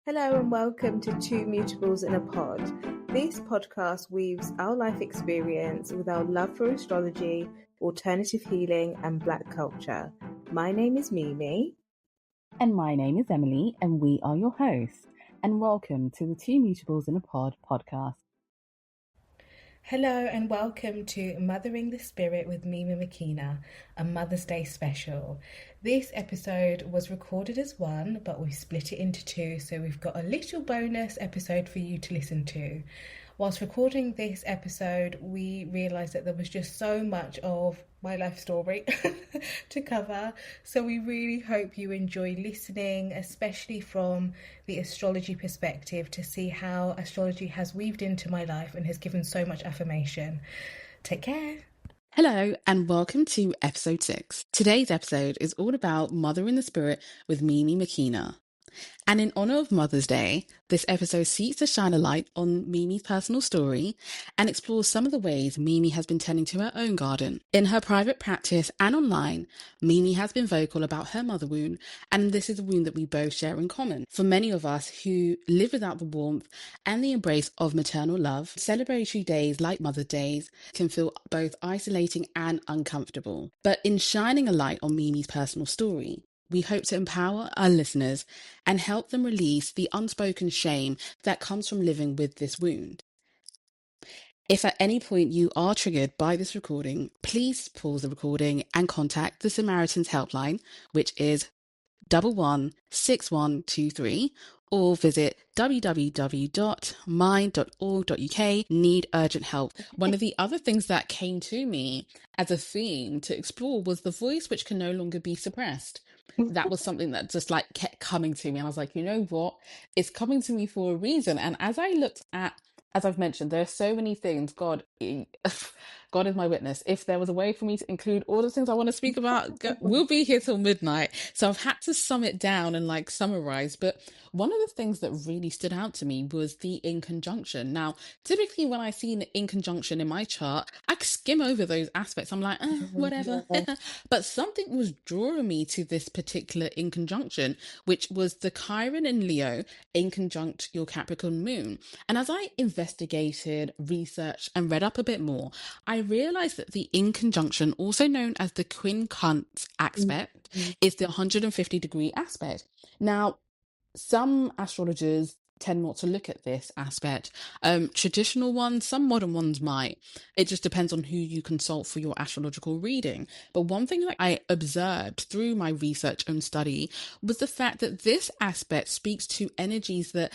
Hello and welcome to Two Mutables in a Pod. This podcast weaves our life experience with our love for astrology, alternative healing, and Black culture. My name is Mimi. And my name is Emily, and we are your hosts. And welcome to the Two Mutables in a Pod podcast. Hello and welcome to Mothering the Spirit with Mimi Makina, a Mother's Day special. This episode was recorded as one, but we've split it into two, so we've got a little bonus episode for you to listen to. Whilst recording this episode, we realised that there was just so much of my life story to cover. So we really hope you enjoy listening, especially from the astrology perspective, to see how astrology has weaved into my life and has given so much affirmation. Take care. Hello and welcome to episode 6. Today's episode is all about Mothering the Spirit with Mimi Makina. And in honour of Mother's Day, this episode seeks to shine a light on Mimi's personal story and explores some of the ways Mimi has been tending to her own garden. In her private practice and online, Mimi has been vocal about her mother wound, and this is a wound that we both share in common. For many of us who live without the warmth and the embrace of maternal love, celebratory days like Mother's Days can feel both isolating and uncomfortable. But in shining a light on Mimi's personal story, we hope to empower our listeners and help them release the unspoken shame that comes from living with this wound. If at any point you are triggered by this recording, please pause the recording and contact the Samaritans helpline, which is 116123, or visit www.mind.org.uk, need urgent help. One of the other things that came to me as a theme to explore was the voice which can no longer be suppressed. That was something that just like kept coming to me. I was like, you know what? It's coming to me for a reason. And as I looked at, as I've mentioned, there are so many things. God is my witness. If there was a way for me to include all the things I want to speak about, we'll be here till midnight. So I've had to sum it down and like summarize. But one of the things that really stood out to me was the in conjunction. Now, typically when I see an in conjunction in my chart, I skim over those aspects. I'm like, whatever. But something was drawing me to this particular in conjunction, which was the Chiron in Leo in conjunct your Capricorn moon. And as I investigated, researched, and read up a bit more, I realized that the in conjunction, also known as the quincunx aspect, is the 150-degree aspect. Now, some astrologers tend not to look at this aspect. Traditional ones, some modern ones might. It just depends on who you consult for your astrological reading. But one thing that I observed through my research and study was the fact that this aspect speaks to energies that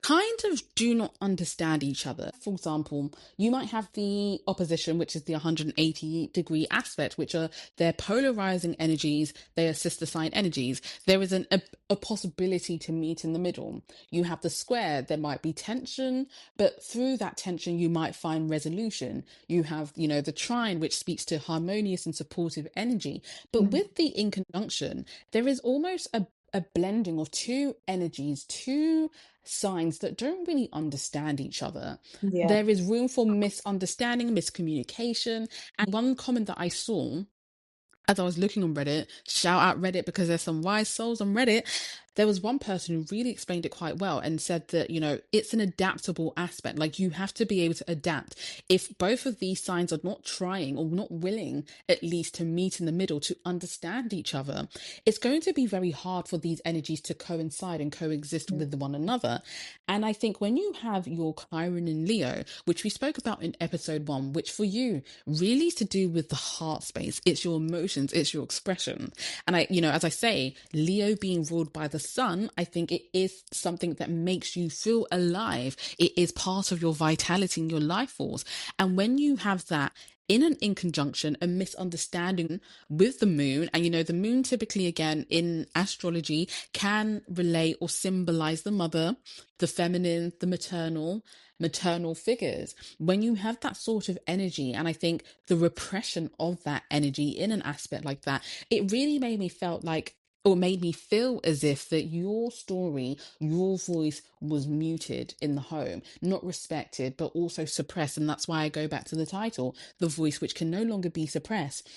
kind of do not understand each other. For example, you might have the opposition, which is the 180-degree aspect, which are their polarizing energies, they are sister sign energies. There is a possibility to meet in the middle. You have the square, there might be tension, but through that tension, you might find resolution. You have, the trine, which speaks to harmonious and supportive energy. But with the in conjunction, there is almost a blending of two energies, two signs that don't really understand each other. Yeah. There is room for misunderstanding, miscommunication. And one comment that I saw as I was looking on Reddit, shout out Reddit because there's some wise souls on Reddit, there was one person who really explained it quite well and said that, it's an adaptable aspect. Like you have to be able to adapt. If both of these signs are not trying or not willing, at least to meet in the middle, to understand each other, it's going to be very hard for these energies to coincide and coexist with one another. And I think when you have your Chiron in Leo, which we spoke about in episode 1, which for you really is to do with the heart space, it's your emotions, it's your expression. And as I say, Leo being ruled by the sun, I think it is something that makes you feel alive. It is part of your vitality and your life force. And when you have that in conjunction, a misunderstanding with the moon, and the moon typically, again, in astrology can relate or symbolize the mother, the feminine, the maternal figures. When you have that sort of energy, and I think the repression of that energy in an aspect like that, it really made me feel as if that your story, your voice was muted in the home, not respected, but also suppressed. And that's why I go back to the title, The Voice Which Can No Longer Be Suppressed.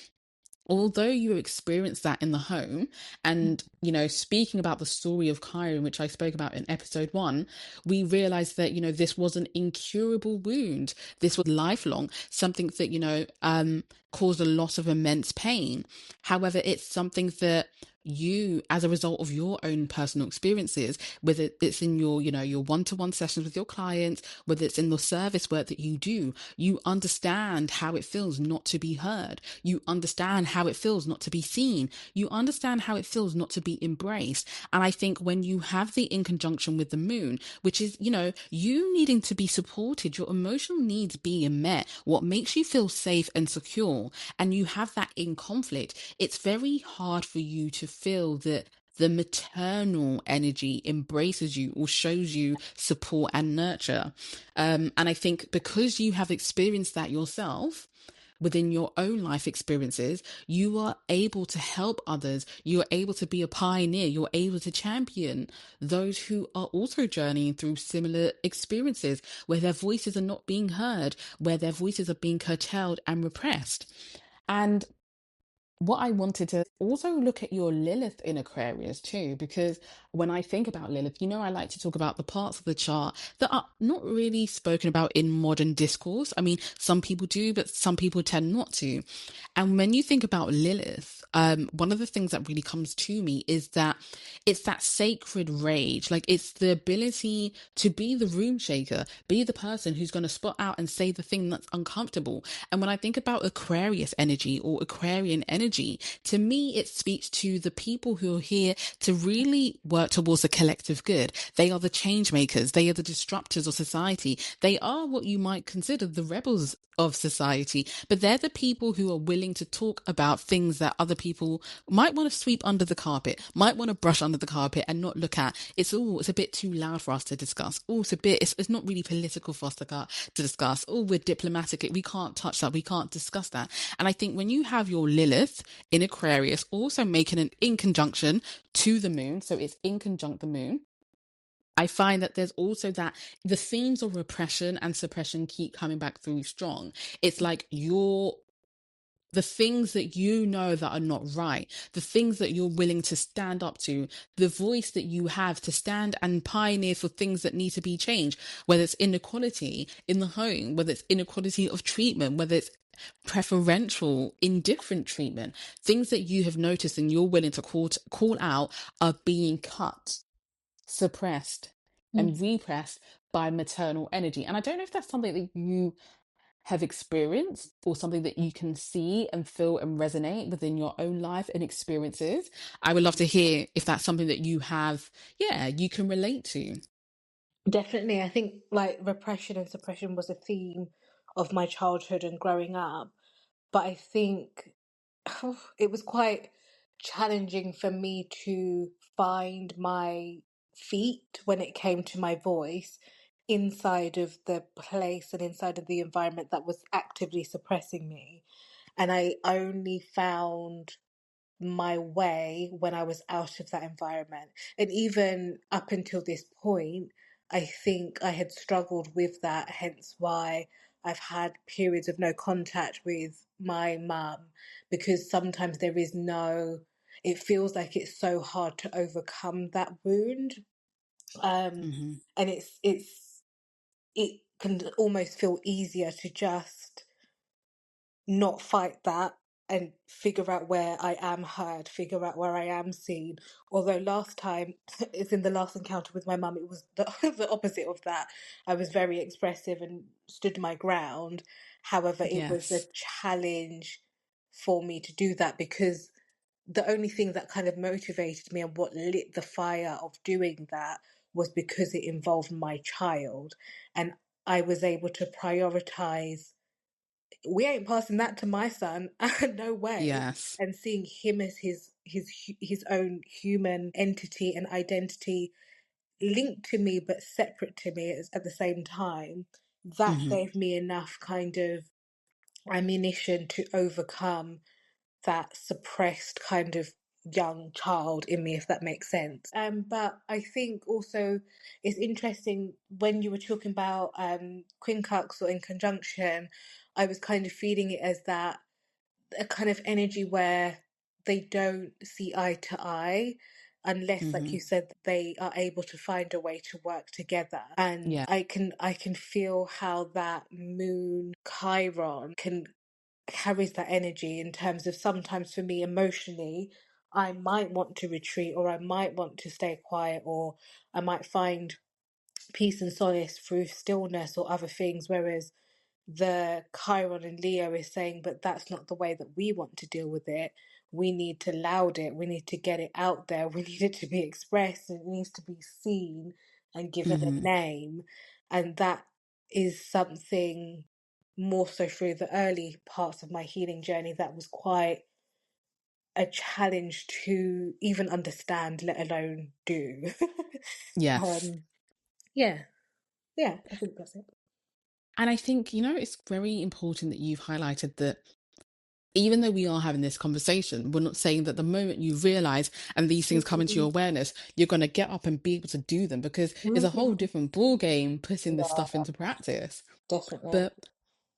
although you experienced that in the home, and speaking about the story of Kyron, which I spoke about in episode 1, we realized that this was an incurable wound. This was lifelong, something that caused a lot of immense pain. However, it's something that you, as a result of your own personal experiences, whether it's in your your one-to-one sessions with your clients, whether it's in the service work that you understand how it feels not to be heard. You understand how it feels not to be seen. You understand how it feels not to be embraced. And I think when you have the in conjunction with the moon, which is, you needing to be supported, your emotional needs being met, what makes you feel safe and secure, and you have that in conflict, it's very hard for you to feel that the maternal energy embraces you or shows you support and nurture. And I think because you have experienced that yourself, within your own life experiences, you are able to help others. You are able to be a pioneer. You're able to champion those who are also journeying through similar experiences where their voices are not being heard, where their voices are being curtailed and repressed. And what I wanted to also look at your Lilith in Aquarius too, because when I think about Lilith, I like to talk about the parts of the chart that are not really spoken about in modern discourse. I mean, some people do, but some people tend not to. And when you think about Lilith, one of the things that really comes to me is that it's that sacred rage. Like, it's the ability to be the room shaker, be the person who's going to spot out and say the thing that's uncomfortable. And when I think about Aquarius energy or Aquarian energy, to me, it speaks to the people who are here to really work towards the collective good. They are the change makers. They are the disruptors of society. They are what you might consider the rebels of society, but they're the people who are willing to talk about things that other people might want to sweep under the carpet, might want to brush under the carpet and not look at. It's a bit too loud for us to discuss. It's not really political for us to discuss. We're diplomatic. We can't touch that. We can't discuss that. And I think when you have your Lilith in Aquarius also making an in conjunction to the moon, so it's in conjunct the moon, I find that there's also that the themes of repression and suppression keep coming back through strong. It's like the things that that are not right, the things that you're willing to stand up to, the voice that you have to stand and pioneer for things that need to be changed, whether it's inequality in the home, whether it's inequality of treatment, whether it's preferential, indifferent treatment, things that you have noticed and you're willing to call out are being cut, suppressed and repressed by maternal energy. And I don't know if that's something that you have experienced or something that you can see and feel and resonate within your own life and experiences. I would love to hear if that's something that you have, you can relate to. Definitely, I think like repression and suppression was a theme of my childhood and growing up. But I think it was quite challenging for me to find my feet when it came to my voice inside of the place and inside of the environment that was actively suppressing me. And I only found my way when I was out of that environment. And even up until this point, I think I had struggled with that, hence why I've had periods of no contact with my mum, because sometimes there is no, it feels like it's so hard to overcome that wound. Um, Hmm. and it can almost feel easier to just not fight that and figure out where I am heard, figure out where I am seen. Although last time, it's in the last encounter with my mum, it was the opposite of that. I was very expressive and stood my ground. However, it was a Yes. challenge for me to do that because the only thing that kind of motivated me and what lit the fire of doing that was because it involved my child. And I was able to prioritize, we ain't passing that to my son. No way. Yes. And seeing him as his own human entity and identity linked to me but separate to me at the same time, that Hmm. gave me enough kind of ammunition to overcome that suppressed kind of young child in me, if that makes sense. But I think also it's interesting when you were talking about quincux or in conjunction, I was kind of feeling it as that a kind of energy where they don't see eye to eye unless, like Hmm. you said, they are able to find a way to work together. And Yeah. I can feel how that moon Chiron can carries that energy in terms of sometimes for me emotionally, I might want to retreat or I might want to stay quiet or I might find peace and solace through stillness or other things. Whereas the Chiron and Leo is saying, but that's not the way that we want to deal with it. We need to loud it. We need to get it out there. We need it to be expressed. It needs to be seen and given a Hmm. name. And that is something more so through the early parts of my healing journey that was quite a challenge to even understand, let alone do. Yes. um, yeah, yeah, I think that's it. And I think, it's very important that you've highlighted that even though we are having this conversation, we're not saying that the moment you realize and these things come into your awareness, you're going to get up and be able to do them, because it's a whole Mhm. different ball game putting this stuff Yeah, into practice. definitely. But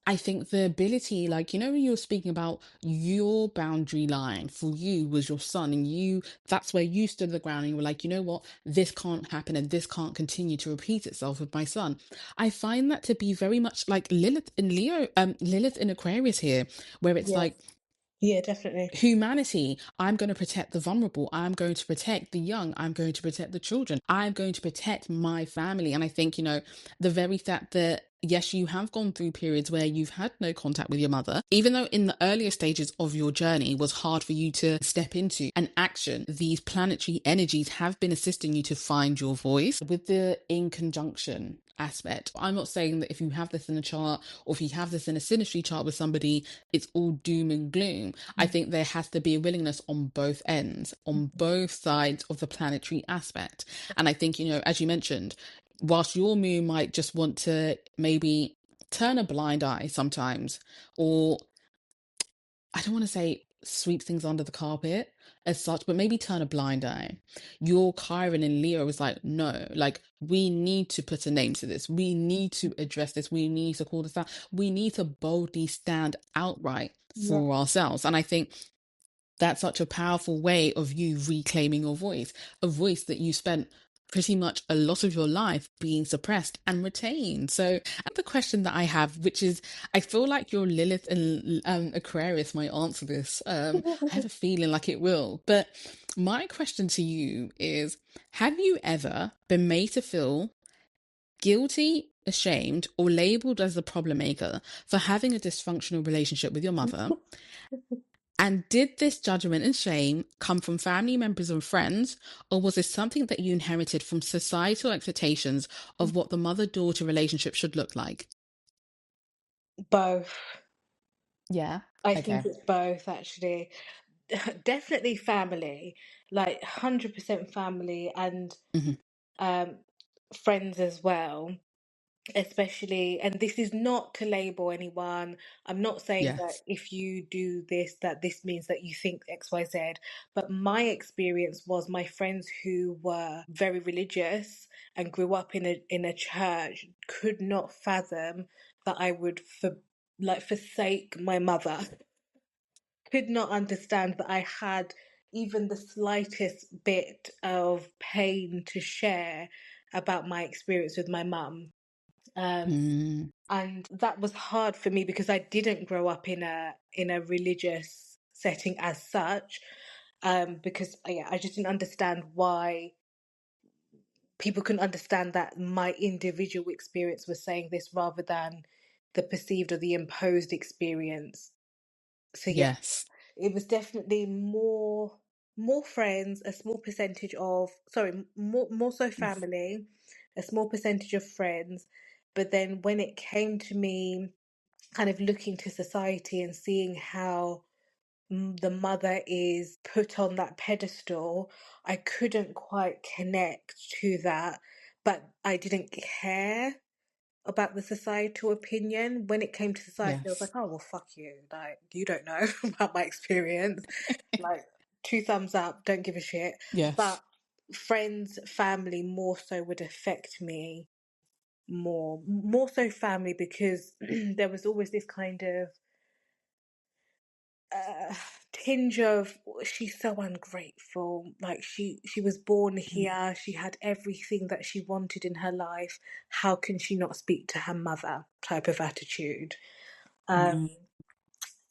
I think the ability, like, when you were speaking about your boundary line for you was your son, and that's where you stood the ground and you were like, you know what, this can't happen and this can't continue to repeat itself with my son. I find that to be very much like Lilith in Leo, Lilith in Aquarius here, where it's Yeah, like, yeah, definitely. humanity, I'm going to protect the vulnerable, I'm going to protect the young, I'm going to protect the children, I'm going to protect my family. And I think, the very fact that yes, you have gone through periods where you've had no contact with your mother, even though in the earlier stages of your journey was hard for you to step into an action, these planetary energies have been assisting you to find your voice with the in conjunction aspect. I'm not saying that if you have this in a chart or if you have this in a synastry chart with somebody, it's all doom and gloom. I think there has to be a willingness on both ends, on both sides of the planetary aspect. And I think, as you mentioned, whilst your moon might just want to maybe turn a blind eye sometimes, or I don't want to say sweep things under the carpet as such, but maybe turn a blind eye. Your Chiron and Leo is like, no, like we need to put a name to this. We need to address this. We need to call this out. We need to boldly stand outright Yeah. for ourselves. And I think that's such a powerful way of you reclaiming your voice, a voice that you spent pretty much a lot of your life being suppressed and retained. So, and the question that I have, which is, I feel like your Lilith and Aquarius might answer this. I have a feeling like it will. But my question to you is, have you ever been made to feel guilty, ashamed, or labeled as a problem maker for having a dysfunctional relationship with your mother? And did this judgment and shame come from family members and friends, or was this something that you inherited from societal expectations of what the mother-daughter relationship should look like? Both. Yeah. I think Okay. it's both actually. Definitely family, like 100% family and Hmm. um friends as well. Especially, and this is not to label anyone. I'm not saying that Yes. if you do this, that this means that you think XYZ. But my experience was my friends who were very religious and grew up in a church could not fathom that I would forsake my mother. Could not understand that I had even the slightest bit of pain to share about my experience with my mum. Um, Mm, and that was hard for me because I didn't grow up in a religious setting as such. Because yeah, I just didn't understand why people couldn't understand that my individual experience was saying this rather than the perceived or the imposed experience. So yeah, yes. it was definitely more friends, a small percentage of sorry, more so family, a small percentage of friends. But then when it came to me kind of looking to society and seeing how the mother is put on that pedestal, I couldn't quite connect to that, but I didn't care about the societal opinion. When it came to society, I was Yes. like, oh, well, fuck you. Like, you don't know about my experience. Like, two thumbs up, don't give a shit. Yes. But friends, family more so would affect me more so family because there was always this kind of uh, tinge of she's so ungrateful. Like she was born here, she had everything that she wanted in her life. How can she not speak to her mother? Type of attitude. Mm.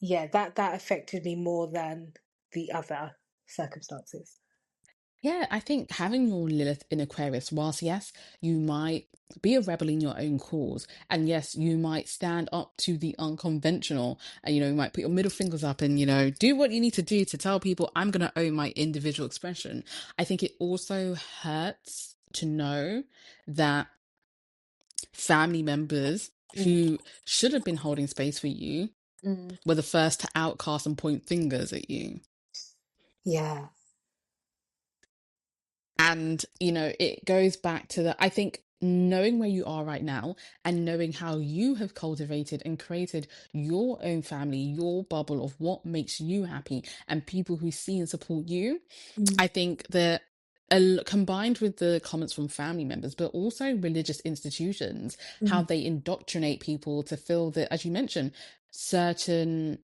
Yeah, that affected me more than the other circumstances. Yeah, I think having your Lilith in Aquarius, whilst yes, you might be a rebel in your own cause, and yes, you might stand up to the unconventional, and you might put your middle fingers up and do what you need to do to tell people, I'm going to own my individual expression. I think it also hurts to know that family members Mm, who should have been holding space for you mm. were the first to outcast and point fingers at you. Yeah. And, it goes back to I think knowing where you are right now and knowing how you have cultivated and created your own family, your bubble of what makes you happy and people who see and support you. Mm, I think that combined with the comments from family members, but also religious institutions, how mm. they indoctrinate people to feel that, as you mentioned, certain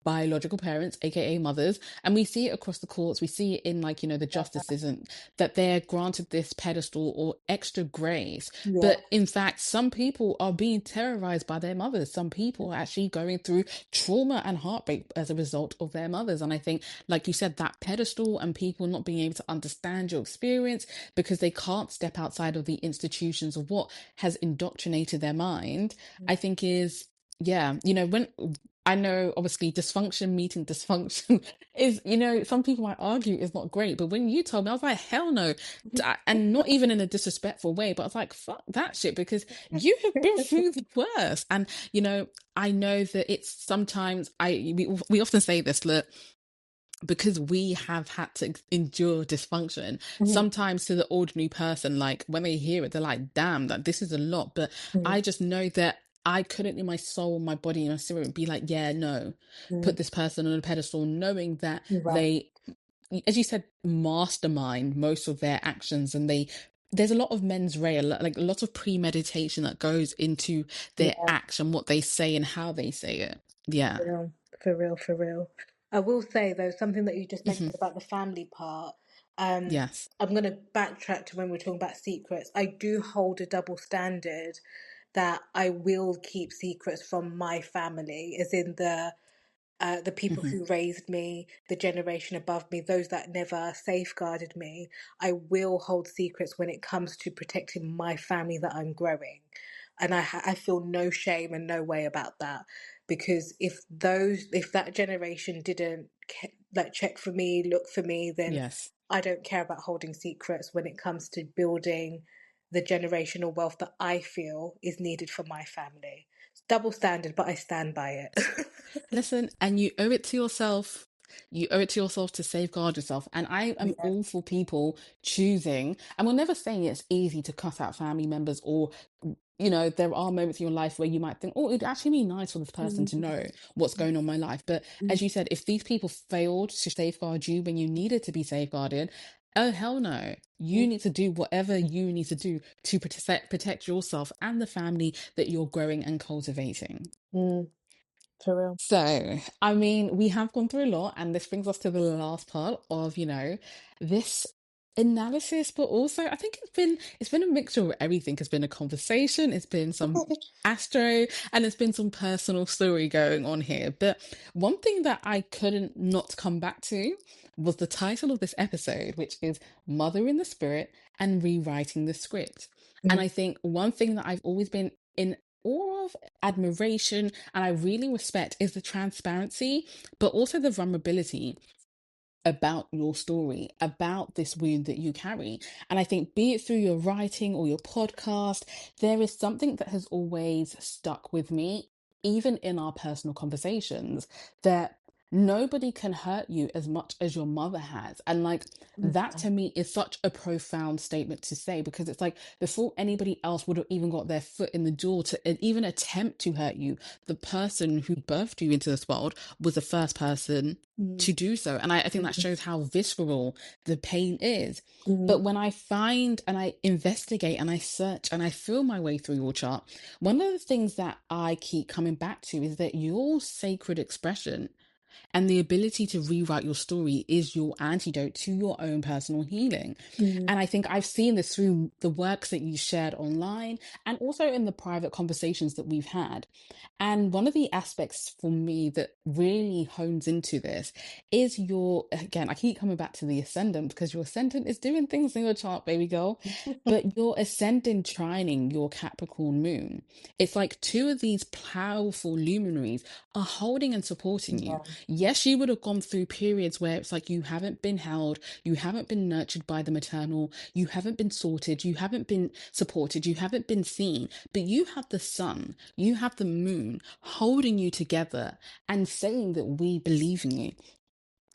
biological parents, aka mothers, and we see it across the courts. We see it in the justices, and that they're granted this pedestal or extra grace. Yeah. But in fact, some people are being terrorized by their mothers. Some people are actually going through trauma and heartbreak as a result of their mothers. And I think, like you said, that pedestal and people not being able to understand your experience because they can't step outside of the institutions of what has indoctrinated their mind, I think is, yeah, when I know obviously dysfunction meeting dysfunction is, some people might argue is not great, but when you told me, I was like, hell no. And not even in a disrespectful way, but I was like, fuck that shit, because you have been through the worst. And, I know that it's sometimes we often say this, look, because we have had to endure dysfunction, Mhm, sometimes to the ordinary person, like when they hear it, they're like, damn, that this is a lot. But mhm, I just know that I couldn't in my soul, my body, and my spirit be like, yeah, no, mhm. put this person on a pedestal, knowing that You're right. they, as you said, mastermind most of their actions. And there's a lot of mens rea, like a lot of premeditation that goes into their Yeah. action, what they say and how they say it. Yeah. Real, for real, for real. I will say though, something that you just Hmm. mentioned about the family part. Um, Yes. I'm going to backtrack to when we're talking about secrets. I do hold a double standard that I will keep secrets from my family, as in the people Hmm. who raised me, the generation above me, those that never safeguarded me. I will hold secrets when it comes to protecting my family that I'm growing. And I feel no shame and no way about that, because if that generation didn't like check for me, look for me, then Yes. I don't care about holding secrets when it comes to building the generational wealth that I feel is needed for my family. It's double standard, but I stand by it. Listen, and you owe it to yourself. You owe it to yourself to safeguard yourself. And I am Yeah. all for people choosing, and we're never saying it's easy to cut out family members, or, there are moments in your life where you might think, oh, it'd actually be nice for this person to Mm, know what's going on in my life. But mm, as you said, if these people failed to safeguard you when you needed to be safeguarded, oh, hell no. You mm, need to do whatever you need to do to protect yourself and the family that you're growing and cultivating. mm, for real. So, I mean, we have gone through a lot, and this brings us to the last part of, this analysis, but also I think it's been a mixture of everything. It's been a conversation, it's been some astro, and it's been some personal story going on here. But one thing that I couldn't not come back to was the title of this episode, which is Mother in the Spirit and Rewriting the Script. And Mm, I think one thing that I've always been in awe of, admiration, and I really respect is the transparency, but also the vulnerability about your story, about this wound that you carry. And I think, be it through your writing or your podcast, there is something that has always stuck with me, even in our personal conversations, that nobody can hurt you as much as your mother has. And like, that mm, to me is such a profound statement to say, because it's like before anybody else would have even got their foot in the door to even attempt to hurt you, the person who birthed you into this world was the first person mm, to do so. And I think that mm, shows how visceral the pain is. mm, But when I find and I investigate and I search and I feel my way through your chart, one of the things that I keep coming back to is that your sacred expression, And the ability to rewrite your story is your antidote to your own personal healing. Mm. And I think I've seen this through the works that you shared online and also in the private conversations that we've had. And one of the aspects for me that really hones into this is your, again, I keep coming back to the ascendant because your ascendant is doing things in your chart, baby girl. But your ascendant trining your Capricorn moon, it's like two of these powerful luminaries are holding and supporting you. Yeah. Yes, you would have gone through periods where it's like you haven't been held, you haven't been nurtured by the maternal, you haven't been sorted, you haven't been supported, you haven't been seen, but you have the sun, you have the moon holding you together and saying that we believe in you.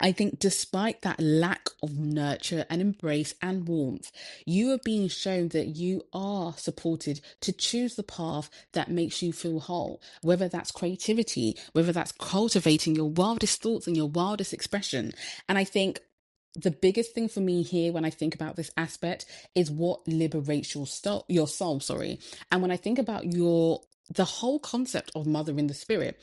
I think despite that lack of nurture and embrace and warmth, you are being shown that you are supported to choose the path that makes you feel whole, whether that's creativity, whether that's cultivating your wildest thoughts and your wildest expression. And I think the biggest thing for me here when I think about this aspect is what liberates your soul, sorry. And when I think about the whole concept of mother in the spirit,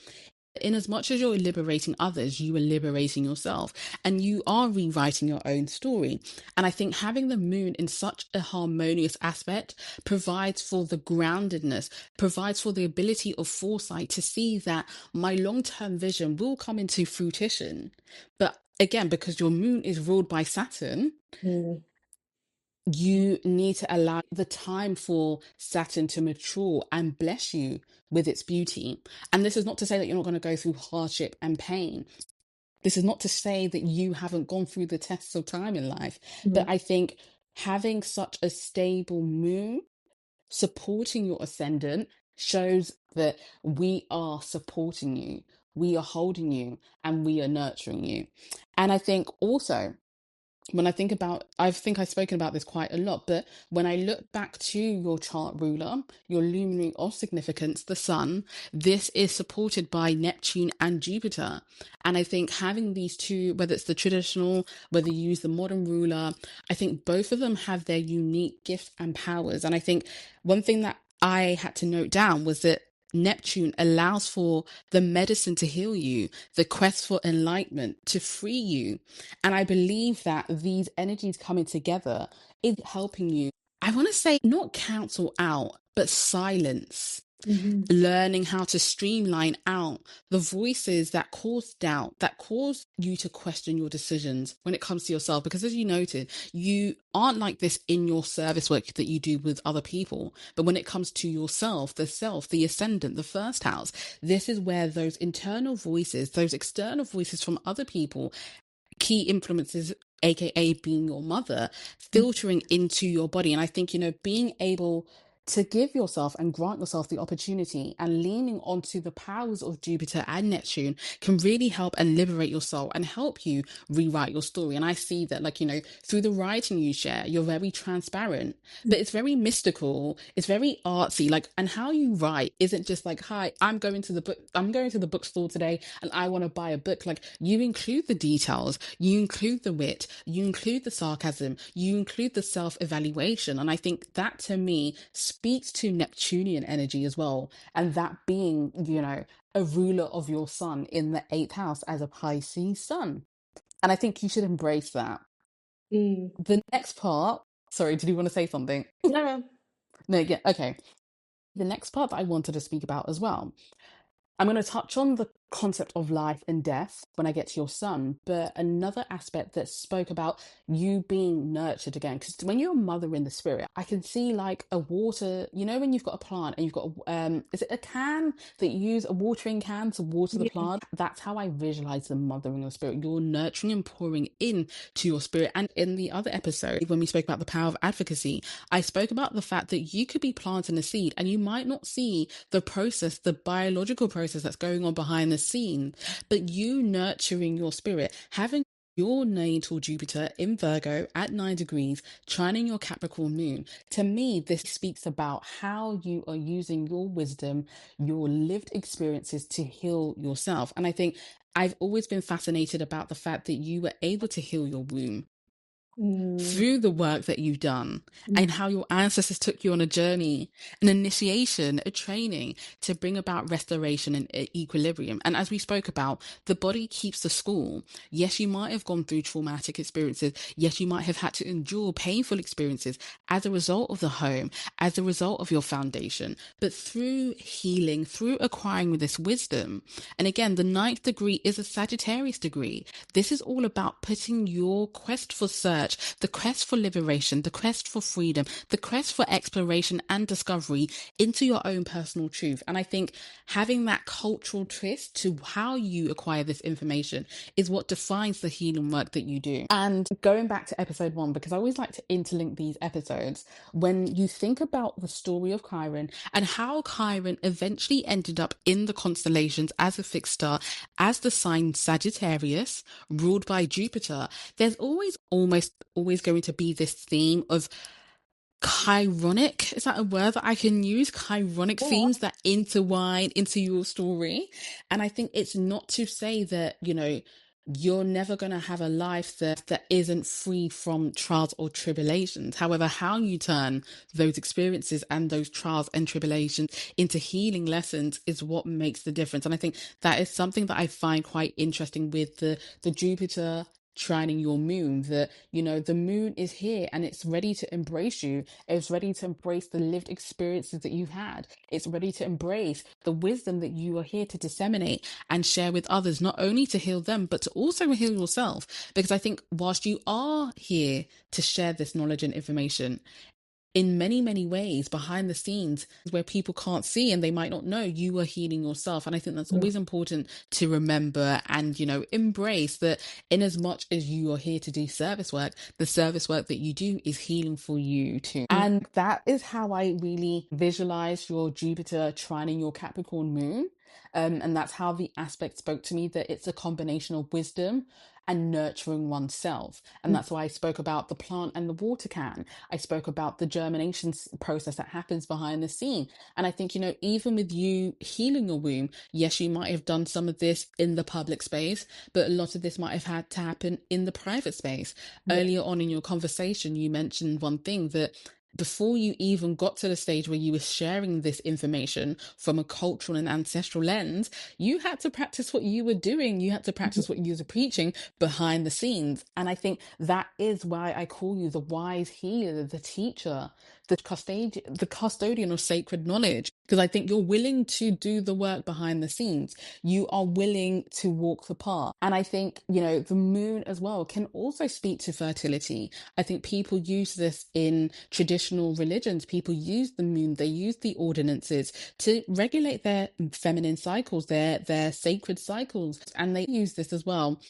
in as much as you're liberating others, you are liberating yourself and you are rewriting your own story. And I think having the moon in such a harmonious aspect provides for the groundedness, provides for the ability of foresight to see that my long-term vision will come into fruition. But again, because your moon is ruled by Saturn, Mm. you need to allow the time for Saturn to mature and bless you with its beauty. And this is not to say that you're not going to go through hardship and pain. This is not to say that you haven't gone through the tests of time in life. But Mm. I think having such a stable moon supporting your ascendant shows that we are supporting you, we are holding you, and we are nurturing you. And I think also, when I think I've spoken about this quite a lot, but when I look back to your chart ruler, your luminary of significance, the sun, this is supported by Neptune and Jupiter. And I think having these two, whether it's the traditional, whether you use the modern ruler, I think both of them have their unique gifts and powers. And I think one thing that I had to note down was that Neptune allows for the medicine to heal you, the quest for enlightenment to free you. And I believe that these energies coming together is helping you, I want to say, not cancel out, but silence, Mhm. learning how to streamline out the voices that cause doubt, that cause you to question your decisions when it comes to yourself. Because as you noted, you aren't like this in your service work that you do with other people. But when it comes to yourself, the self, the ascendant, the first house, this is where those internal voices, those external voices from other people, key influences, aka being your mother, filtering into your body. And I think, being able to give yourself and grant yourself the opportunity and leaning onto the powers of Jupiter and Neptune can really help and liberate your soul and help you rewrite your story. And I see that, like, through the writing you share, you're very transparent, but it's very mystical, it's very artsy, like, and how you write isn't just like, hi, I'm going to the bookstore today and I want to buy a book. Like, you include the details, you include the wit, you include the sarcasm, you include the self-evaluation. And I think that to me speaks to Neptunian energy as well. And that being, a ruler of your sun in the eighth house as a Pisces sun. And I think you should embrace that. Mm. The next part, sorry, did you want to say something? No. No, yeah, okay. The next part that I wanted to speak about as well, I'm going to touch on the concept of life and death when I get to your son, but another aspect that spoke about you being nurtured again. Because when you're a mother in the spirit, I can see like a water, when you've got a plant and you've got, is it a can that you use, a watering can to water the Yeah. plant? That's how I visualize the mother in the spirit. You're nurturing and pouring in to your spirit. And in the other episode, when we spoke about the power of advocacy, I spoke about the fact that you could be planting a seed and you might not see the process, the biological process that's going on behind the scene, but you nurturing your spirit, having your natal Jupiter in Virgo at 9 degrees, trining your Capricorn moon. To me, this speaks about how you are using your wisdom, your lived experiences to heal yourself. And I think I've always been fascinated about the fact that you were able to heal your womb. Mm, through the work that you've done and mm, how your ancestors took you on a journey, an initiation, a training to bring about restoration and equilibrium. And as we spoke about, the body keeps the score. Yes, you might have gone through traumatic experiences. Yes, you might have had to endure painful experiences as a result of the home, as a result of your foundation. But through healing, through acquiring this wisdom, and again, the ninth degree is a Sagittarius degree. This is all about putting your quest for search, the quest for liberation, the quest for freedom, the quest for exploration and discovery into your own personal truth. And I think having that cultural twist to how you acquire this information is what defines the healing work that you do. And going back to episode 1, because I always like to interlink these episodes, when you think about the story of Chiron and how Chiron eventually ended up in the constellations as a fixed star, as the sign Sagittarius, ruled by Jupiter, there's almost always going to be this theme of chironic, is that a word that I can use? Chironic yeah. themes that intertwine into your story. And I think it's not to say that, you're never going to have a life that isn't free from trials or tribulations. However, how you turn those experiences and those trials and tribulations into healing lessons is what makes the difference. And I think that is something that I find quite interesting with the Jupiter trining your moon, that the moon is here and it's ready to embrace you. It's ready to embrace the lived experiences that you've had. It's ready to embrace the wisdom that you are here to disseminate and share with others, not only to heal them but to also heal yourself. Because I think whilst you are here to share this knowledge and information, in many, many ways behind the scenes where people can't see and they might not know, you are healing yourself. And I think that's Mm, always important to remember and, embrace that in as much as you are here to do service work, the service work that you do is healing for you too. mm, And that is how I really visualize your Jupiter trining your Capricorn moon. And that's how the aspect spoke to me, that it's a combination of wisdom and nurturing oneself. And mm, that's why I spoke about the plant and the water can. I spoke about the germination process that happens behind the scene. And I think, even with you healing your womb, yes, you might have done some of this in the public space, but a lot of this might have had to happen in the private space. yeah. Earlier on in your conversation, you mentioned one thing, that before you even got to the stage where you were sharing this information from a cultural and ancestral lens, you had to practice what you were doing. You had to Mhm, practice what you were preaching behind the scenes. And I think that is why I call you the wise healer, the teacher, the custodian of sacred knowledge. Because I think you're willing to do the work behind the scenes. You are willing to walk the path. And I think, the moon as well can also speak to fertility. I think people use this in traditional religions. People use the moon, they use the ordinances to regulate their feminine cycles, their sacred cycles. And they use this as well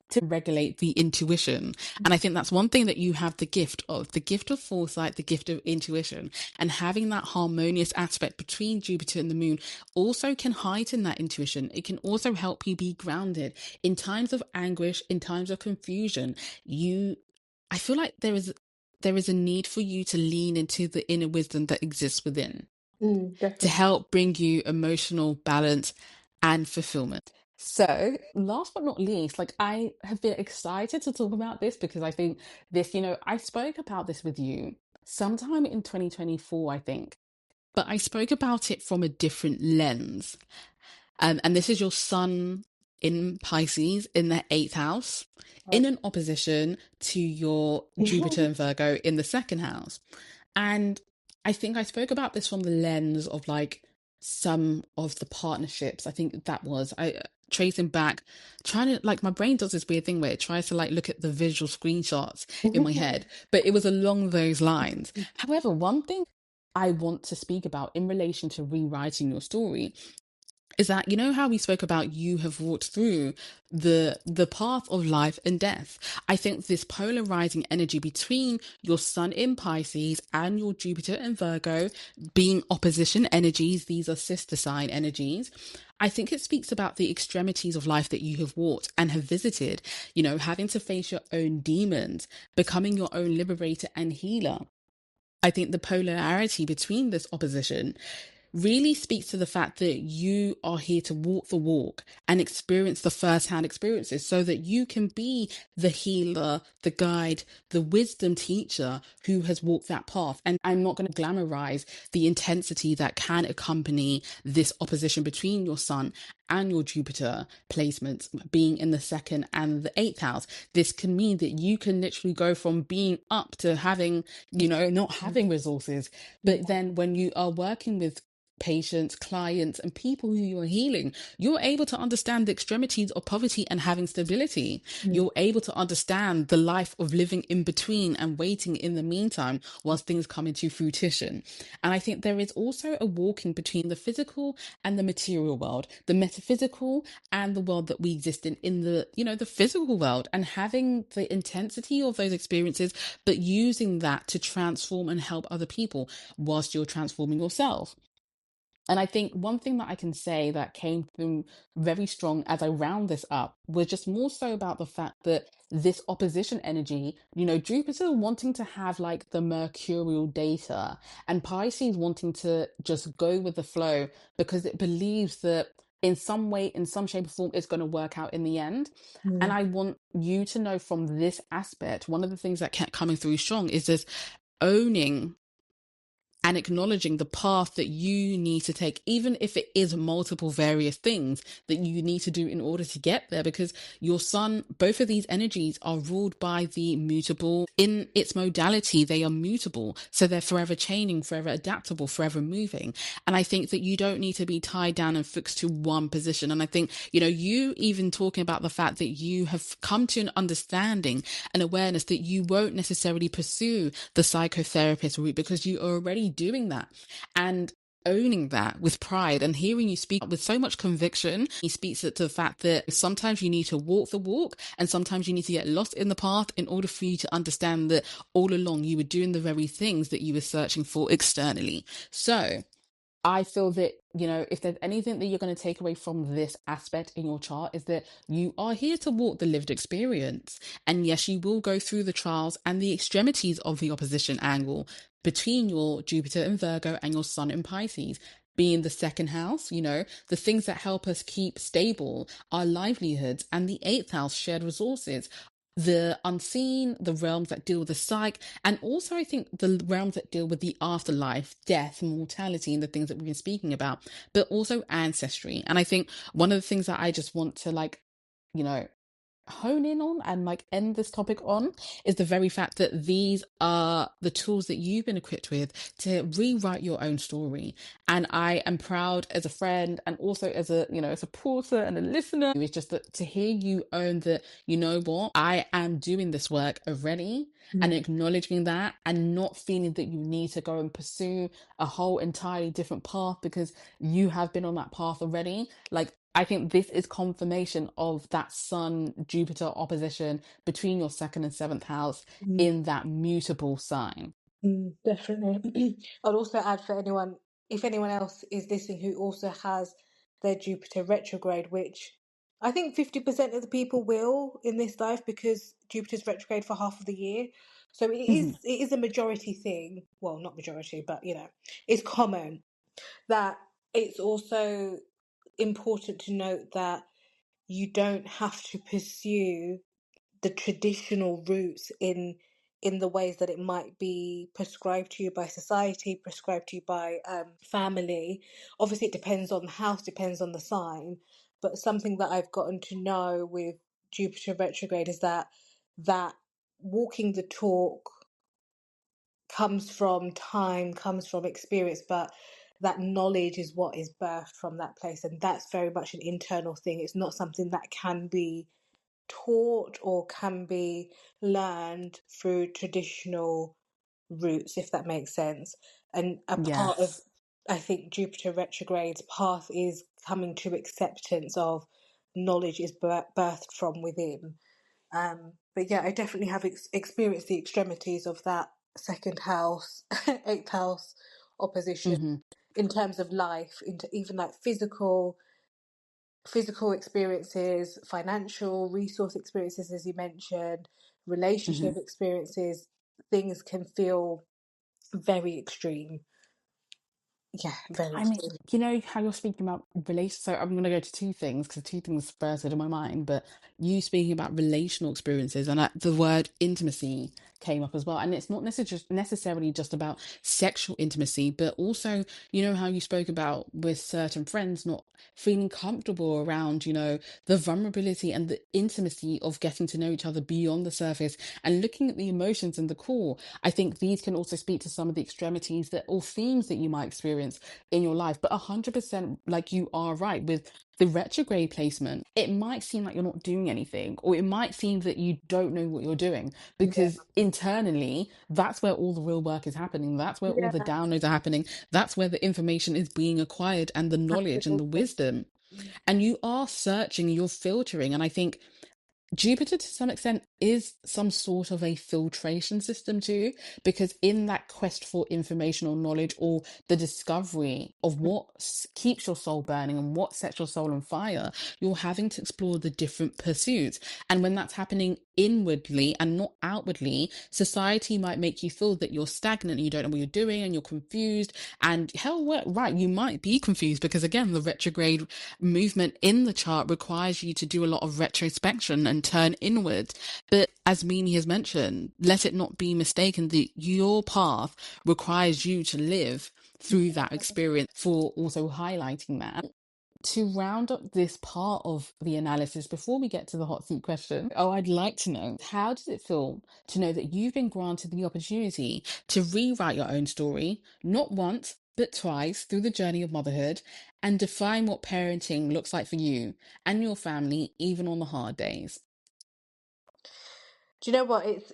to regulate the intuition. And I think that's one thing that you have the gift of foresight, the gift of intuition, and having that harmonious aspect between Jupiter and the moon also can heighten that intuition. It can also help you be grounded in times of anguish, in times of confusion. I feel like there is a need for you to lean into the inner wisdom that exists within to definitely. help bring you emotional balance and fulfillment. So, last but not least, like, I have been excited to talk about this because I think this, I spoke about this with you sometime in 2024, I think, but I spoke about it from a different lens. And this is your sun in Pisces in the eighth house, in Right. an opposition to your Jupiter and Virgo in the second house. And I think I spoke about this from the lens of like some of the partnerships. I think that was I tracing back, trying to, like, my brain does this weird thing where it tries to like look at the visual screenshots in my head, but it was along those lines. However, one thing I want to speak about in relation to rewriting your story is that, how we spoke about you have walked through the path of life and death. I think this polarizing energy between your sun in Pisces and your Jupiter in Virgo being opposition energies, these are sister sign energies. I think it speaks about the extremities of life that you have walked and have visited, having to face your own demons, becoming your own liberator and healer. I think the polarity between this opposition really speaks to the fact that you are here to walk the walk and experience the first-hand experiences so that you can be the healer, the guide, the wisdom teacher who has walked that path. And I'm not going to glamorize the intensity that can accompany this opposition between your sun and your Jupiter placements being in the second and the eighth house. This can mean that you can literally go from being up to having, not having resources. Yeah. But then when you are working with patients, clients, and people who you're healing, you're able to understand the extremities of poverty and having stability. Mm. You're able to understand the life of living in between and waiting in the meantime whilst things come into fruition. And I think there is also a walking between the physical and the material world, the metaphysical and the world that we exist in the, the physical world, and having the intensity of those experiences, but using that to transform and help other people whilst you're transforming yourself. And I think one thing that I can say that came through very strong as I round this up was just more so about the fact that this opposition energy, Jupiter wanting to have like the mercurial data, and Pisces wanting to just go with the flow because it believes that in some way, in some shape or form, it's going to work out in the end. And Mm. I want you to know from this aspect, one of the things that kept coming through strong is this owning and acknowledging the path that you need to take, even if it is multiple various things that you need to do in order to get there, because your sun, both of these energies are ruled by the mutable. In its modality, they are mutable. So they're forever changing, forever adaptable, forever moving. And I think that you don't need to be tied down and fixed to one position. And I think, you even talking about the fact that you have come to an understanding and awareness that you won't necessarily pursue the psychotherapist route because you are already doing that, and owning that with pride and hearing you speak with so much conviction. He speaks to the fact that sometimes you need to walk the walk and sometimes you need to get lost in the path in order for you to understand that all along you were doing the very things that you were searching for externally. So I feel that, if there's anything that you're going to take away from this aspect in your chart, is that you are here to walk the lived experience. And yes, you will go through the trials and the extremities of the opposition angle between your Jupiter in Virgo and your Sun in Pisces. Being the second house, the things that help us keep stable, our livelihoods, and the eighth house, shared resources, the unseen, the realms that deal with the psyche, and also I think the realms that deal with the afterlife, death, mortality, and the things that we've been speaking about, but also ancestry. And I think one of the things that I just want to you know, hone in on and end this topic on is the very fact that these are the tools that you've been equipped with to rewrite your own story. And I am proud as a friend and also as a supporter and a listener. It's just that to hear you own that, what, I am doing this work already, and Mm. acknowledging that and not feeling that you need to go and pursue a whole entirely different path because you have been on that path already. I think this is confirmation of that Sun Jupiter opposition between your second and seventh house Mm. in that mutable sign. Definitely. I'd also add for anyone, if anyone else is listening who also has their Jupiter retrograde, which I think 50% of the people will in this life because Jupiter's retrograde for half of the year. So Mhm. it is a majority thing. Well, not majority, but it's common that it's also important to note that you don't have to pursue the traditional routes in the ways that it might be prescribed to you by society, prescribed to you by family. Obviously, it depends on the house, depends on the sign. But something that I've gotten to know with Jupiter retrograde is that walking the talk comes from time, comes from experience, but that knowledge is what is birthed from that place, and that's very much an internal thing. It's not something that can be taught or can be learned through traditional routes, if that makes sense. And a part of, Yes. I think, Jupiter retrograde's path is coming to acceptance of knowledge is birthed from within. But yeah, I definitely have experienced the extremities of that second house, eighth house opposition Hmm. in terms of life, into even like physical experiences, financial resource experiences, as you mentioned, Hmm. relationship experiences. Things can feel very extreme. Yeah, very I mean, true. you know how you're speaking about relation. So I'm going to go to two things because two things spurred in my mind. But you speaking about relational experiences and the word intimacy came up as well. And it's not necessarily just about sexual intimacy, but also, you know, how you spoke about with certain friends not feeling comfortable around, you know, the vulnerability and the intimacy of getting to know each other beyond the surface and looking at the emotions and the core. I think these can also speak to some of the extremities that or themes that you might experience in your life. But 100%, like you are right with the retrograde placement, it might seem like you're not doing anything, or it might seem that you don't know what you're doing Yeah, because internally, that's where all the real work is happening. That's where all yeah, the downloads are happening. That's where the information is being acquired and the knowledge and the absolutely. wisdom. And you are searching, you're filtering. And I think Jupiter, to some extent, is some sort of a filtration system too, because in that quest for informational knowledge or the discovery of what keeps your soul burning and what sets your soul on fire, you're having to explore the different pursuits. And when that's happening inwardly and not outwardly, society might make you feel that you're stagnant, you don't know what you're doing, and you're confused. And hell, right, you might be confused because, again, the retrograde movement in the chart requires you to do a lot of retrospection and turn inward. But as Mimi has mentioned, let it not be mistaken that your path requires you to live through that experience for also highlighting that. To round up this part of the analysis, before we get to the hot seat question, I'd like to know, how does it feel to know that you've been granted the opportunity to rewrite your own story, not once, but twice through the journey of motherhood, and define what parenting looks like for you and your family, even on the hard days? Do you know what? It's.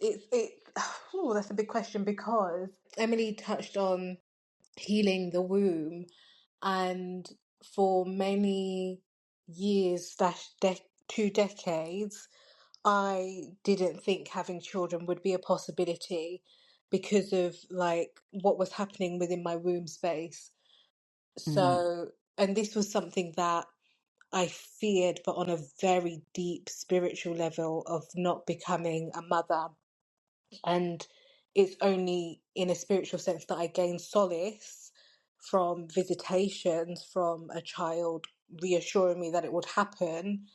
Oh, that's a big question because Emily touched on healing the womb, and for many years slash 2 decades, I didn't think having children would be a possibility because of like what was happening within my womb space. Mm, So, and this was something that I feared, but on a very deep spiritual level of not becoming a mother. And it's only in a spiritual sense that I gain solace from visitations from a child reassuring me that it would happen.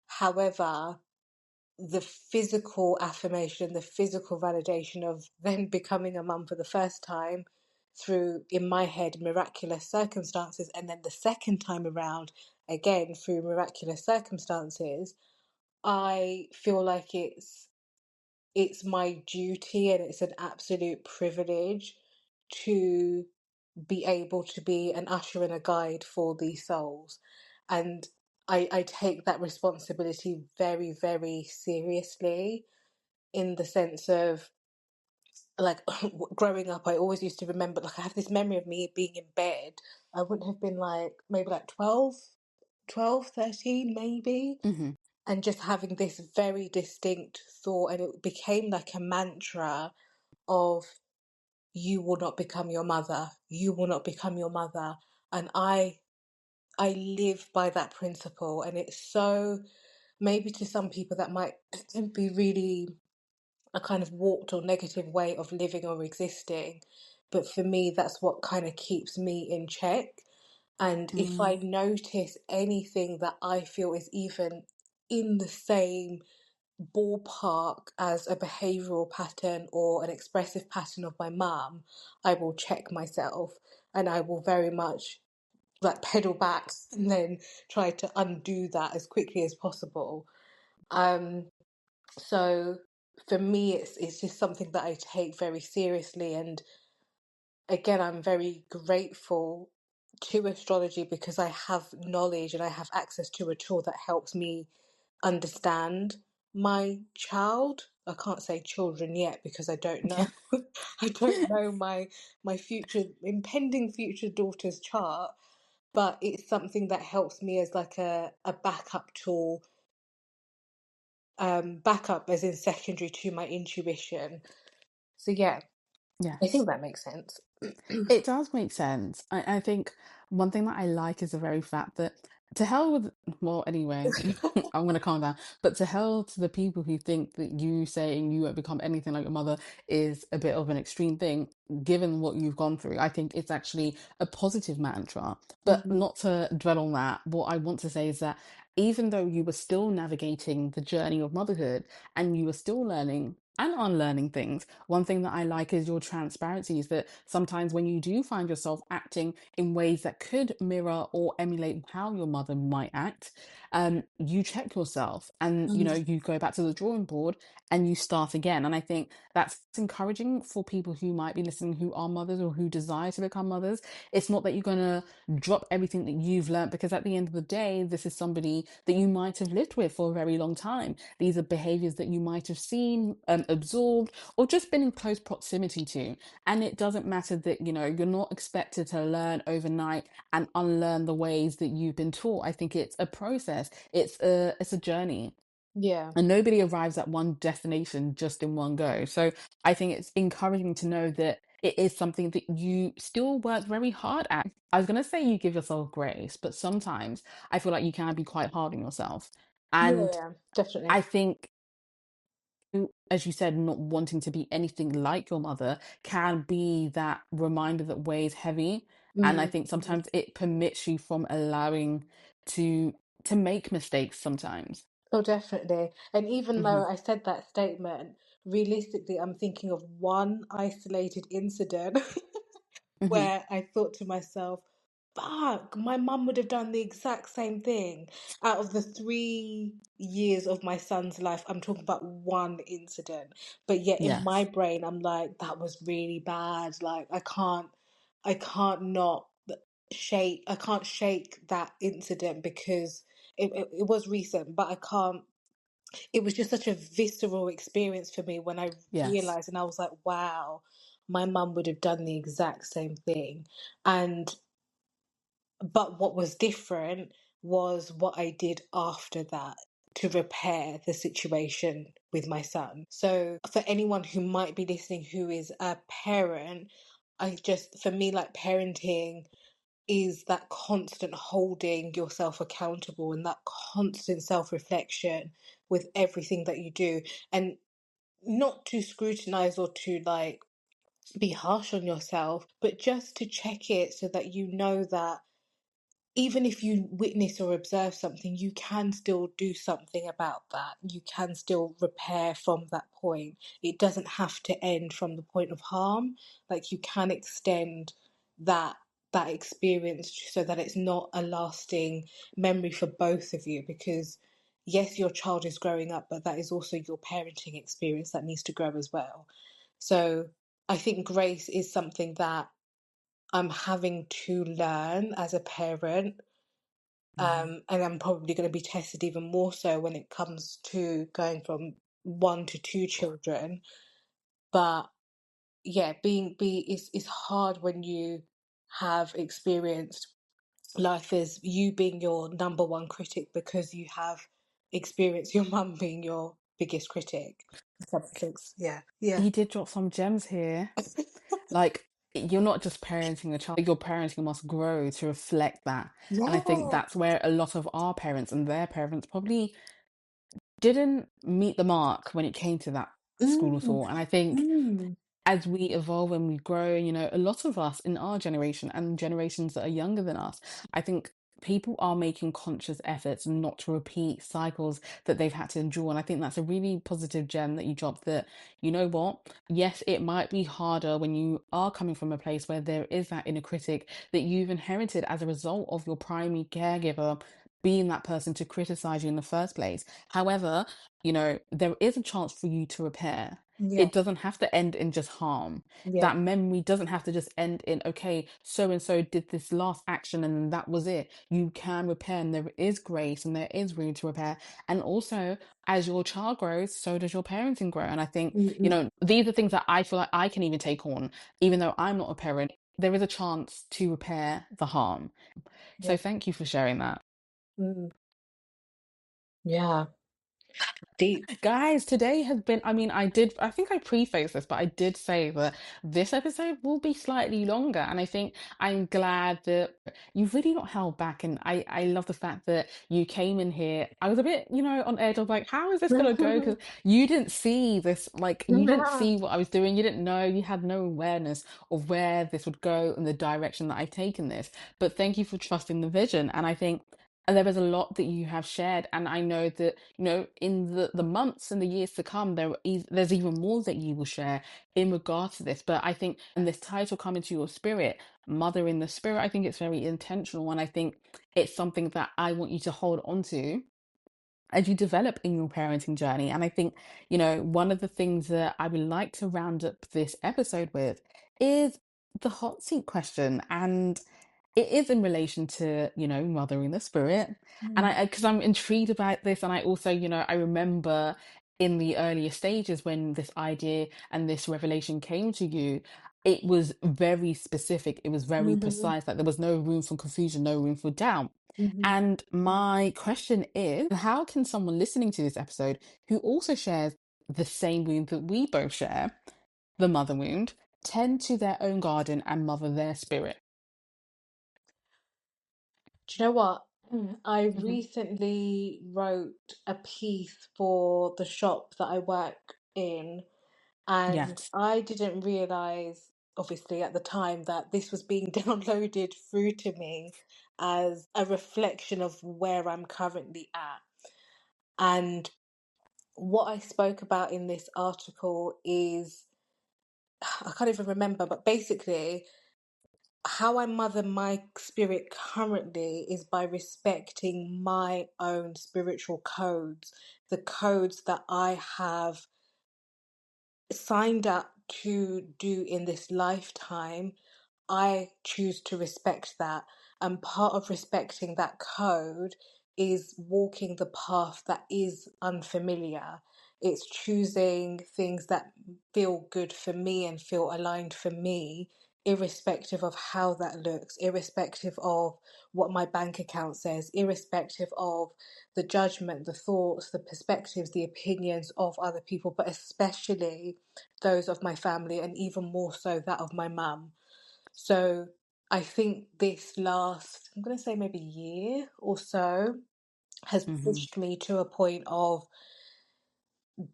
However, the physical affirmation, the physical validation of then becoming a mum for the first time through, in my head, miraculous circumstances, and then the second time around, again, through miraculous circumstances, I feel like it's my duty and it's an absolute privilege to be able to be an usher and a guide for these souls. And I take that responsibility very, very seriously in the sense of like growing up, I always used to remember, like, I have this memory of me being in bed. I wouldn't have been like maybe like 12, 13, maybe, hmm and just having this very distinct thought, and it became like a mantra of you will not become your mother, you will not become your mother. And I live by that principle, and it's so, maybe to some people that might be really a kind of warped or negative way of living or existing, but for me that's what kind of keeps me in check. And if I mm, notice anything that I feel is even in the same ballpark as a behavioral pattern or an expressive pattern of my mum, I will check myself and I will very much like pedal back and then try to undo that as quickly as possible. Um, so for me, it's just something that I take very seriously, and again, I'm very grateful to astrology because I have knowledge and I have access to a tool that helps me understand my child. I can't say children yet because I don't know. yeah, I don't know my future impending future daughter's chart, but it's something that helps me as like a backup tool, backup as in secondary to my intuition. So yeah, I yes. think that makes sense. It does make sense. I think one thing that I like is the very fact that To hell with, well, anyway, I'm gonna calm down. But to hell to the people who think that you saying you won't become anything like your mother is a bit of an extreme thing, given what you've gone through. I think it's actually a positive mantra. But Mm, not to dwell on that, what I want to say is that even though you were still navigating the journey of motherhood and you were still learning and unlearning things, one thing that I like is your transparency, is that sometimes when you do find yourself acting in ways that could mirror or emulate how your mother might act, you check yourself and mm, you go back to the drawing board and you start again. And I think that's encouraging for people who might be listening who are mothers or who desire to become mothers. It's not that you're going to drop everything that you've learned, because at the end of the day, this is somebody that you might have lived with for a very long time. These are behaviors that you might have seen, absorbed, or just been in close proximity to. And it doesn't matter that, you're not expected to learn overnight and unlearn the ways that you've been taught. I think it's a process. It's a journey. yeah. And nobody arrives at one destination just in one go. So I think it's encouraging to know that it is something that you still work very hard at. I was going to say you give yourself grace, but sometimes I feel like you can be quite hard on yourself. And Yeah, definitely. I think, as you said, not wanting to be anything like your mother can be that reminder that weighs heavy. And I Mm. think sometimes it permits you from allowing to to make mistakes sometimes. Oh, definitely. And even Hmm. though I said that statement, realistically, I'm thinking of one isolated incident Hmm. where I thought to myself, fuck, my mum would have done the exact same thing. Out of the 3 years of my son's life, I'm talking about one incident. But yet in my Yes. brain, I'm like, that was really bad. Like, I can't not I can't shake that incident because it was recent, but I can't, it was just such a visceral experience for me when I Yes. realized, and I was like, wow, my mum would have done the exact same thing. And but what was different was what I did after that to repair the situation with my son. So for anyone who might be listening who is a parent, for me, like, parenting is that constant holding yourself accountable and that constant self reflection with everything that you do. And not to scrutinize or to, like, be harsh on yourself, but just to check it so that you know that even if you witness or observe something, you can still do something about that. You can still repair from that point. It doesn't have to end from the point of harm. Like, you can extend that experience so that it's not a lasting memory for both of you, because yes, your child is growing up, but that is also your parenting experience that needs to grow as well. So I think grace is something that I'm having to learn as a parent, Mhm. and I'm probably going to be tested even more so when it comes to going from one to two children. But yeah, being be is hard when you have experienced life as you being your number one critic, because you have experienced your mum being your biggest critic. If that makes sense. Yeah, yeah, You did drop some gems here. Like, you're not just parenting a child, your parenting must grow to reflect that. And I think yeah. that's where a lot of our parents and their parents probably didn't meet the mark when it came to that school of Mm, thought. And I think mm. as we evolve and we grow, a lot of us in our generation and generations that are younger than us, I think people are making conscious efforts not to repeat cycles that they've had to endure. And I think that's a really positive gem that you dropped, that, you know what? Yes, it might be harder when you are coming from a place where there is that inner critic that you've inherited as a result of your primary caregiver being that person to criticize you in the first place. However, there is a chance for you to repair. Yeah, It doesn't have to end in just harm. yeah. That memory doesn't have to just end in, okay, so and so did this last action and that was it. You can repair, and there is grace and there is room to repair. And also, as your child grows, so does your parenting grow. And I think, Mm-mm. these are things that I feel like I can even take on, even though I'm not a parent. There is a chance to repair the harm. So Yeah. thank you for sharing that. Mm. Yeah. Deep. Guys, today has been, I think I prefaced this, but I did say that this episode will be slightly longer. And I think I'm glad that you've really not held back. And I love the fact that you came in here. I was a bit, on edge. I was like, how is this going to go? Because you didn't see this, like, you didn't see what I was doing. You didn't know, you had no awareness of where this would go and the direction that I've taken this. But thank you for trusting the vision. And I think, and there is a lot that you have shared, and I know that in the months and the years to come, there's even more that you will share in regards to this. But I think, and this title coming to your spirit, Mother in the Spirit, I think it's very intentional, and I think it's something that I want you to hold on to as you develop in your parenting journey. And I think, one of the things that I would like to round up this episode with is the hot seat question. And it is in relation to, mothering the spirit. And Mm. because I'm intrigued about this. And I also, I remember in the earlier stages when this idea and this revelation came to you, it was very specific. It was very Mhm, precise. Like there was no room for confusion, no room for doubt. mhm. And my question is, how can someone listening to this episode who also shares the same wound that we both share, the mother wound, tend to their own garden and mother their spirit? Do you know what? I Hmm. recently wrote a piece for the shop that I work in, and Yes. I didn't realize, obviously, at the time that this was being downloaded through to me as a reflection of where I'm currently at. And what I spoke about in this article is, I can't even remember, but basically, how I mother my spirit currently is by respecting my own spiritual codes, the codes that I have signed up to do in this lifetime. I choose to respect that. And part of respecting that code is walking the path that is unfamiliar. It's choosing things that feel good for me and feel aligned for me, irrespective of how that looks, irrespective of what my bank account says, irrespective of the judgment, the thoughts, the perspectives, the opinions of other people, but especially those of my family, and even more so that of my mum. So I think this last, I'm going to say maybe year or so, has Hmm. pushed me to a point of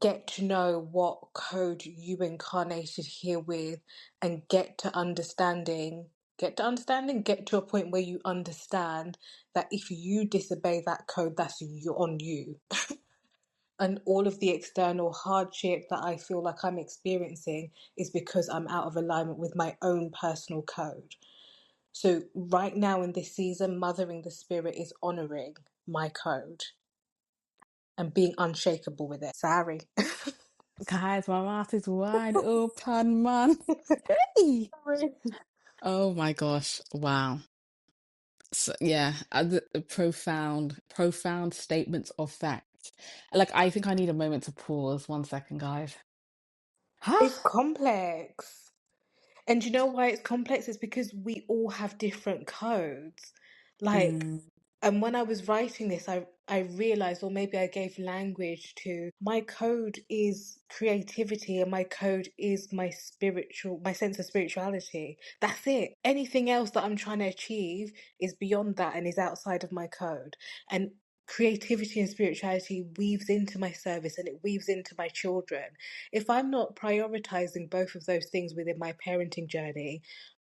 get to know what code you incarnated here with, and get to a point where you understand that if you disobey that code, that's on you. And all of the external hardship that I feel like I'm experiencing is because I'm out of alignment with my own personal code. So, right now in this season, Mothering the Spirit is honoring my code and being unshakable with it. Sorry. Guys, my mouth is wide open, man. Hey! Sorry. Oh my gosh. Wow. So, yeah, the profound, profound statements of fact. Like, I think I need a moment to pause. 1 second, guys. Huh? It's complex. And you know why it's complex? It's because we all have different codes. Like, Mm, and when I was writing this, I realized, or maybe I gave language to, my code is creativity, and my code is my sense of spirituality. That's it. Anything else that I'm trying to achieve is beyond that and is outside of my code. And creativity and spirituality weaves into my service, and it weaves into my children. If I'm not prioritizing both of those things within my parenting journey,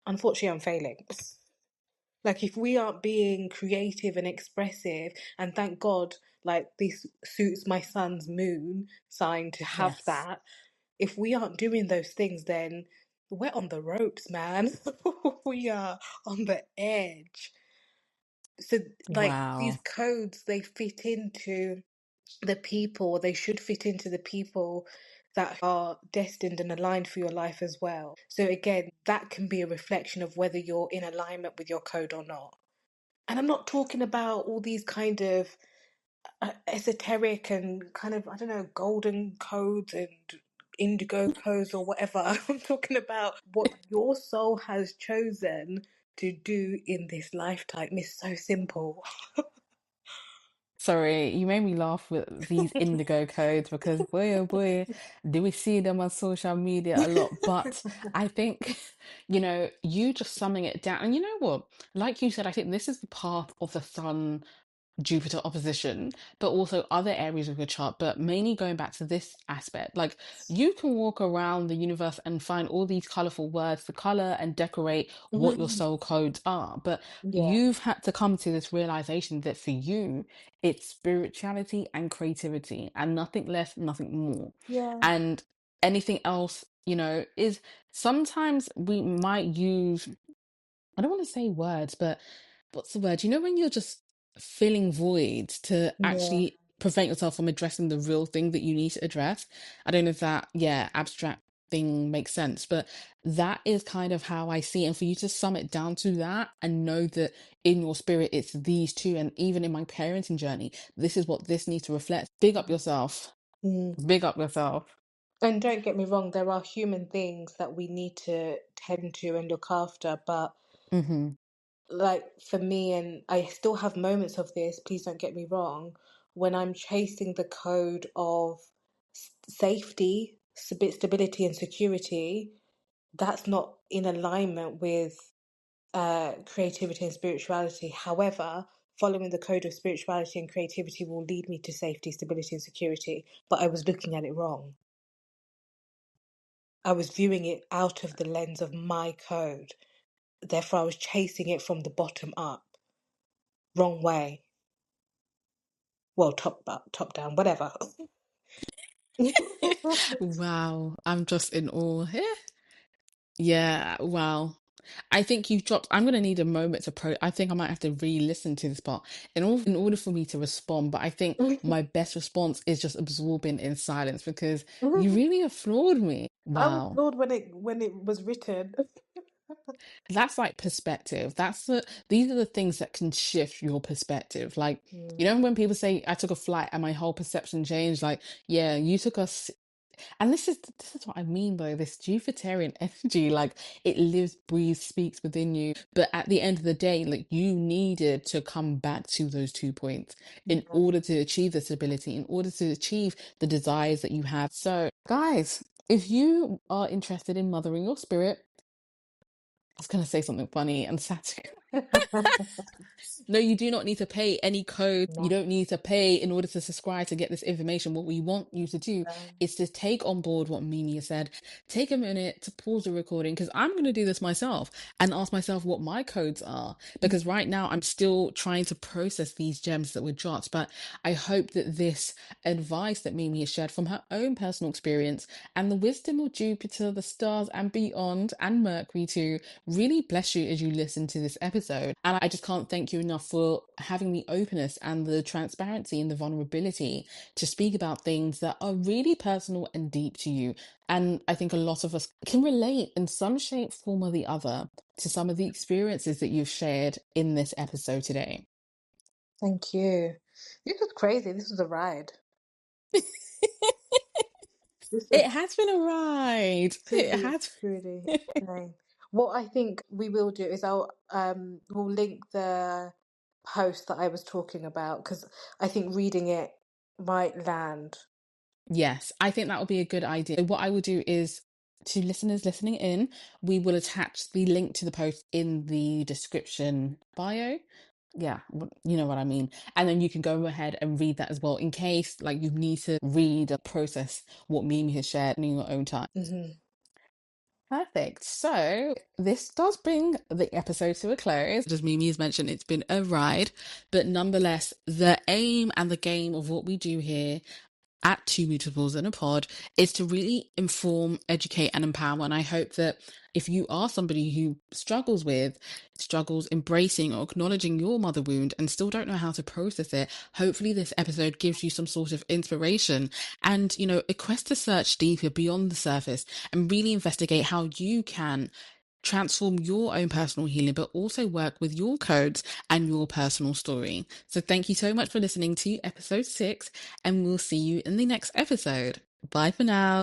unfortunately, I'm failing. Like, if we aren't being creative and expressive, and thank God, like, this suits my son's moon sign to have yes. that. If we aren't doing those things, then we're on the ropes, man. We are on the edge. So, like, these Wow. codes, they fit into the people, they should fit into the people that are destined and aligned for your life as well. So, again, that can be a reflection of whether you're in alignment with your code or not. And I'm not talking about all these kind of esoteric and kind of, I don't know, golden codes and indigo codes or whatever. I'm talking about what your soul has chosen to do in this lifetime. It's so simple. Sorry, you made me laugh with these indigo codes because boy, oh boy, do we see them on social media a lot. But I think, you just summing it down. And you know what? Like you said, I think this is the path of the sun Jupiter opposition, but also other areas of your chart, but mainly going back to this aspect. Like you can walk around the universe and find all these colorful words to color and decorate what your soul codes are. But Yeah, you've had to come to this realization that for you, it's spirituality and creativity, and nothing less, nothing more. yeah, And anything else, is sometimes we might use, I don't want to say words, but what's the word? When you're just filling voids to yeah. actually prevent yourself from addressing the real thing that you need to address. I don't know if that, yeah, abstract thing makes sense, but that is kind of how I see it. And for you to sum it down to that and know that in your spirit, it's these two. And even in my parenting journey, this is what this needs to reflect. Big up yourself. Mm. Big up yourself. And don't get me wrong, there are human things that we need to tend to and look after, but Hmm. like for me, and I still have moments of this, please don't get me wrong, when I'm chasing the code of safety, stability, and security, that's not in alignment with creativity and spirituality. However, following the code of spirituality and creativity will lead me to safety, stability, and security, but I was looking at it wrong. I was viewing it out of the lens of my code. Therefore, I was chasing it from the bottom up. Wrong way. Well, top up, top down, whatever. Wow, I'm just in awe. Yeah. Yeah, wow. I think you've dropped. I'm gonna need a moment to I think I might have to re-listen to this part in order for me to respond. But I think my best response is just absorbing in silence because you really have floored me. I was Wow. floored when it was written. That's like perspective. These are the things that can shift your perspective. Like, Mm. when people say I took a flight and my whole perception changed, like, yeah, you took us. And this is what I mean by this Jupiterian energy. Like it lives, breathes, speaks within you. But at the end of the day, like you needed to come back to those 2 points in Yeah. order to achieve the stability, in order to achieve the desires that you have. So, guys, if you are interested in mothering your spirit, I was going to say something funny and satirical. No, you do not need to pay any code. You No. don't need to pay in order to subscribe to get this information. What we want you to do is to take on board what Mimi has said. Take a minute to pause the recording because I'm going to do this myself and ask myself what my codes are. Because right now I'm still trying to process these gems that were dropped. But I hope that this advice that Mimi has shared from her own personal experience and the wisdom of Jupiter, the stars, and beyond, and Mercury too, really bless you as you listen to this episode. And I just can't thank you enough for having the openness and the transparency and the vulnerability to speak about things that are really personal and deep to you. And I think a lot of us can relate in some shape, form, or the other to some of the experiences that you've shared in this episode today. Thank you. This was crazy. This was a ride. This was It has been a ride. It truly, has. truly insane. What I think we will do is we'll link the post that I was talking about because I think reading it might land. Yes, I think that would be a good idea. What I will do is, to listeners listening in, we will attach the link to the post in the description bio. Yeah, you know what I mean. And then you can go ahead and read that as well in case like you need to read or process what Mimi has shared in your own time. Hmm. Perfect. So this does bring the episode to a close. As Mimi has mentioned, it's been a ride, but nonetheless, the aim and the game of what we do here at Two Mutables in a Pod is to really inform, educate, and empower. And I hope that if you are somebody who struggles embracing or acknowledging your mother wound and still don't know how to process it, hopefully this episode gives you some sort of inspiration and, a quest to search deeper beyond the surface and really investigate how you can transform your own personal healing, but also work with your codes and your personal story. So thank you so much for listening to episode 6, and we'll see you in the next episode. Bye for now.